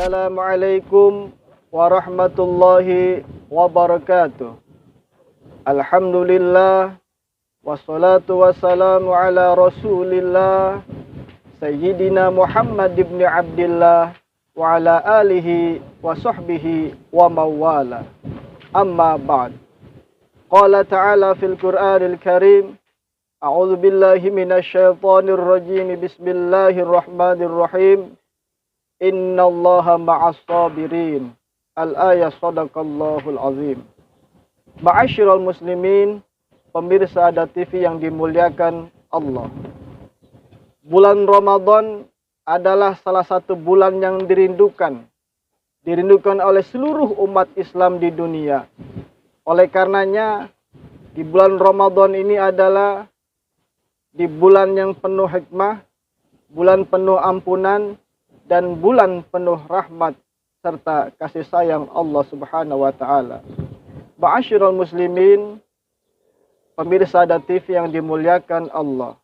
Assalamualaikum warahmatullahi wabarakatuh. Alhamdulillah wassalatu wassalamu ala Rasulillah Sayyidina Muhammad ibn Abdillah wa ala alihi wa sahbihi wa mawala. Amma ba'd. Qala ta'ala fil Qur'anil Karim, a'udzu billahi minasy syaithanir rajim. Bismillahirrahmanirrahim. Innallaha ma'as sabirin. Al-ayah sadaqallahul azim. Ma'asyiral muslimin, pemirsa Ada TV yang dimuliakan Allah. Bulan Ramadan adalah salah satu bulan yang dirindukan oleh seluruh umat Islam di dunia. Oleh karenanya, di bulan Ramadan ini adalah di bulan yang penuh hikmah, bulan penuh ampunan, dan bulan penuh rahmat serta kasih sayang Allah Subhanahu wa taala. Ma'asyiral muslimin, pemirsa Ada TV yang dimuliakan Allah.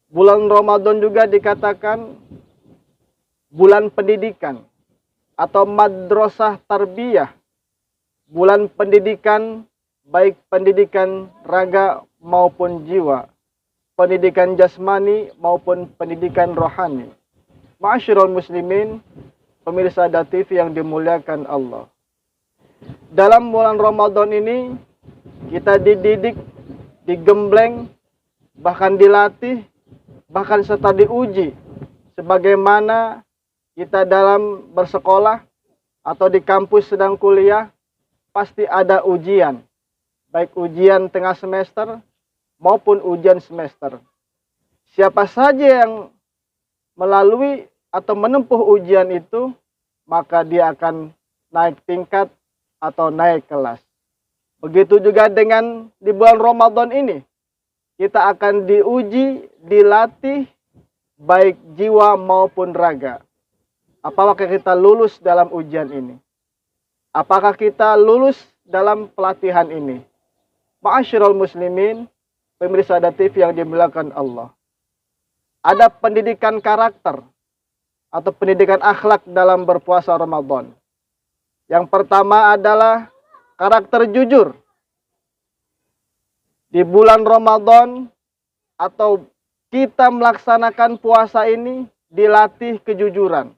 Bulan Ramadan juga dikatakan bulan pendidikan atau madrasah tarbiyah. Bulan pendidikan, baik pendidikan raga maupun jiwa, pendidikan jasmani maupun pendidikan rohani. Ma'asyiral muslimin, pemirsa Ada TV yang dimuliakan Allah. Dalam bulan Ramadan ini kita dididik, digembleng, bahkan dilatih, bahkan serta diuji sebagaimana kita dalam bersekolah atau di kampus sedang kuliah pasti ada ujian, baik ujian tengah semester maupun ujian semester. Siapa saja yang melalui atau menempuh ujian itu, maka dia akan naik tingkat atau naik kelas. Begitu juga dengan di bulan Ramadan ini, kita akan diuji, dilatih, baik jiwa maupun raga. Apakah kita lulus dalam ujian ini? Apakah kita lulus dalam pelatihan ini? Ma'asyiral muslimin, pemirsa Ada TV yang dimuliakan Allah. Ada pendidikan karakter atau pendidikan akhlak dalam berpuasa Ramadan. Yang pertama adalah karakter jujur. Di bulan Ramadan atau kita melaksanakan puasa ini dilatih kejujuran.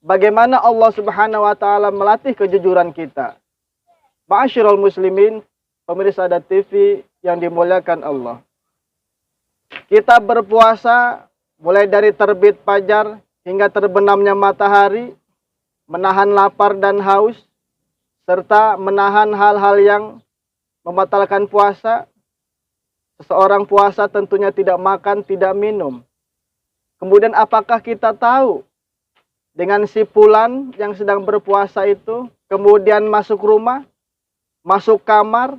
Bagaimana Allah Subhanahu wa taala melatih kejujuran kita? Ma'asyiral muslimin, pemirsa Ada TV yang dimuliakan Allah. Kita berpuasa mulai dari terbit fajar hingga terbenamnya matahari, menahan lapar dan haus, serta menahan hal-hal yang membatalkan puasa. Seseorang puasa tentunya tidak makan, tidak minum. Kemudian apakah kita tahu dengan si fulan yang sedang berpuasa itu, kemudian masuk rumah, masuk kamar,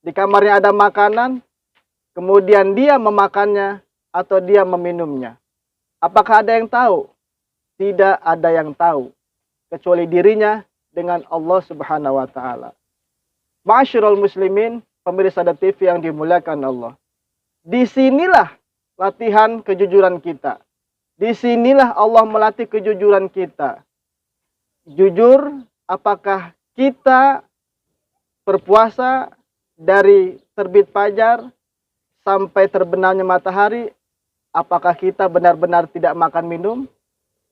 di kamarnya ada makanan, kemudian dia memakannya atau dia meminumnya. Apakah ada yang tahu? Tidak ada yang tahu, kecuali dirinya dengan Allah Subhanahu wa taala. Ma'asyiral muslimin, pemirsa Ada TV yang dimuliakan Allah. Disinilah latihan kejujuran kita. Disinilah Allah melatih kejujuran kita. Jujur, apakah kita berpuasa dari terbit fajar sampai terbenamnya matahari, apakah kita benar-benar tidak makan minum?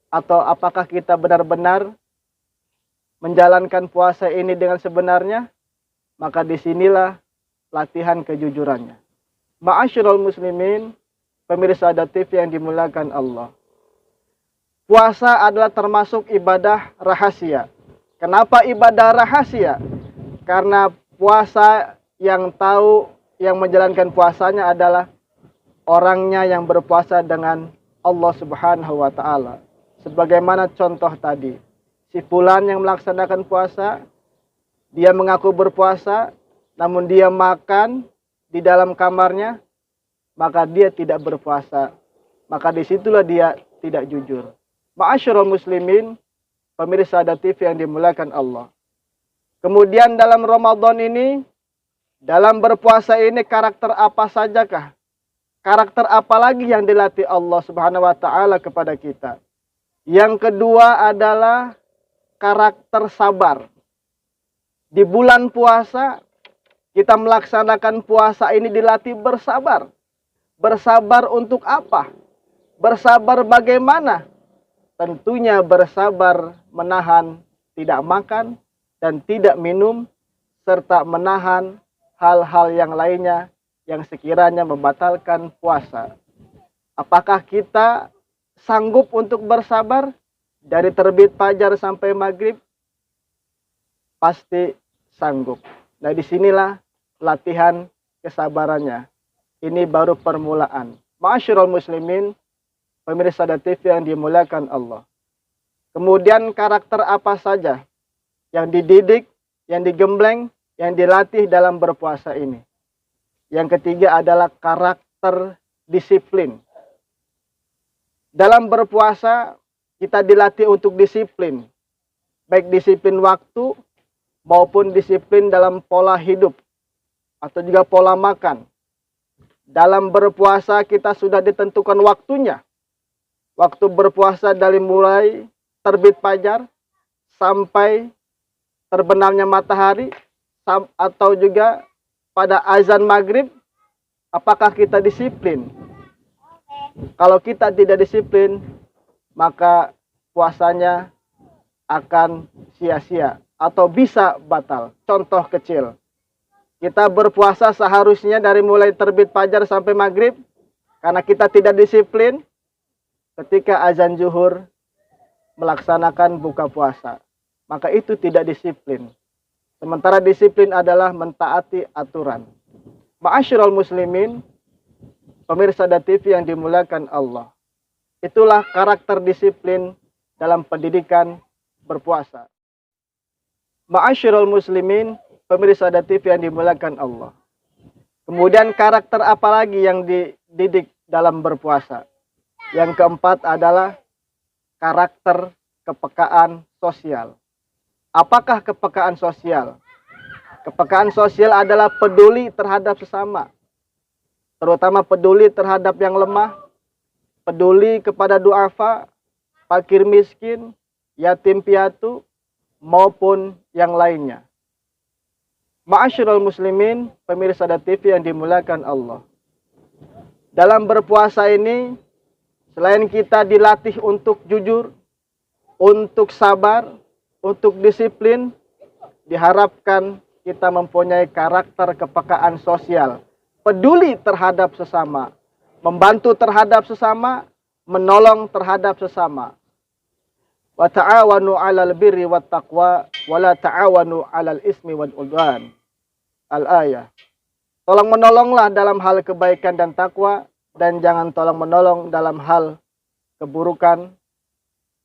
Atau apakah kita benar-benar menjalankan puasa ini dengan sebenarnya? Maka disinilah latihan kejujurannya. Ma'asyiral muslimin, pemirsa Ada TV yang dimuliakan Allah. Puasa adalah termasuk ibadah rahasia. Kenapa ibadah rahasia? Karena puasa yang tahu, yang menjalankan puasanya adalah orangnya yang berpuasa dengan Allah Subhanahu wa taala. Sebagaimana contoh tadi, si fulan yang melaksanakan puasa, dia mengaku berpuasa, namun dia makan di dalam kamarnya, maka dia tidak berpuasa. Maka disitulah dia tidak jujur. Ma'asyiral muslimin, pemirsa Ada TV yang dimuliakan Allah. Kemudian dalam Ramadan ini, dalam berpuasa ini karakter apa sajakah? Karakter apa lagi yang dilatih Allah Subhanahu wa taala kepada kita? Yang kedua adalah karakter sabar. Di bulan puasa, kita melaksanakan puasa ini dilatih bersabar. Bersabar untuk apa? Bersabar bagaimana? Tentunya bersabar menahan tidak makan dan tidak minum, serta menahan hal-hal yang lainnya yang sekiranya membatalkan puasa. Apakah kita sanggup untuk bersabar dari terbit fajar sampai maghrib? Pasti sanggup. Nah, disinilah latihan kesabarannya. Ini baru permulaan. Ma'asyiral muslimin, pemirsa TV yang dimuliakan Allah. Kemudian karakter apa saja yang dididik, yang digembleng, yang dilatih dalam berpuasa ini? Yang ketiga adalah karakter disiplin. Dalam berpuasa, kita dilatih untuk disiplin. Baik disiplin waktu, maupun disiplin dalam pola hidup. Atau juga pola makan. Dalam berpuasa, kita sudah ditentukan waktunya. Waktu berpuasa dari mulai terbit fajar, sampai terbenamnya matahari, atau juga pada azan maghrib. Apakah kita disiplin? Kalau kita tidak disiplin, maka puasanya akan sia-sia atau bisa batal. Contoh kecil, kita berpuasa seharusnya dari mulai terbit fajar sampai maghrib. Karena kita tidak disiplin, ketika azan zuhur melaksanakan buka puasa, maka itu tidak disiplin. Sementara disiplin adalah mentaati aturan. Ma'asyiral muslimin, pemirsa TV yang dimuliakan Allah. Itulah karakter disiplin dalam pendidikan berpuasa. Ma'asyiral muslimin, pemirsa TV yang dimuliakan Allah. Kemudian karakter apa lagi yang dididik dalam berpuasa? Yang keempat adalah karakter kepekaan sosial. Apakah kepekaan sosial? Kepekaan sosial adalah peduli terhadap sesama. Terutama peduli terhadap yang lemah, peduli kepada duafa, fakir miskin, yatim piatu, maupun yang lainnya. Ma'asyiral muslimin, pemirsa TV yang dimuliakan Allah. Dalam berpuasa ini, selain kita dilatih untuk jujur, untuk sabar, untuk disiplin, diharapkan kita mempunyai karakter kepekaan sosial. Peduli terhadap sesama, membantu terhadap sesama, menolong terhadap sesama. Wa ta'awanu 'alal birri wat taqwa wa la ta'awanu 'alal ismi wal 'udwan. Al-ayah. Tolong menolonglah dalam hal kebaikan dan takwa, dan jangan tolong menolong dalam hal keburukan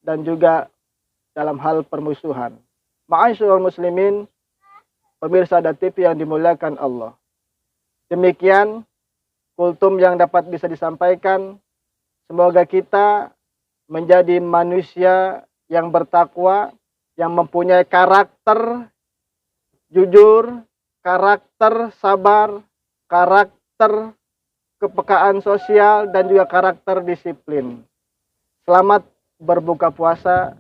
dan juga dalam hal permusuhan. Ma'asyiral muslimin, pemirsa TV yang dimuliakan Allah. Demikian kultum yang dapat bisa disampaikan. Semoga kita menjadi manusia yang bertakwa, yang mempunyai karakter jujur, karakter sabar, karakter kepekaan sosial, dan juga karakter disiplin. Selamat berbuka puasa.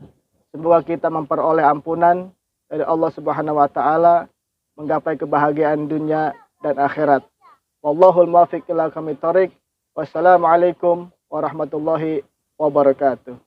Semoga kita memperoleh ampunan dari Allah Subhanahu wa taala, menggapai kebahagiaan dunia dan akhirat. Wallahul muwaffiq ila aqwamit thoriq. Wassalamualaikum warahmatullahi wabarakatuh.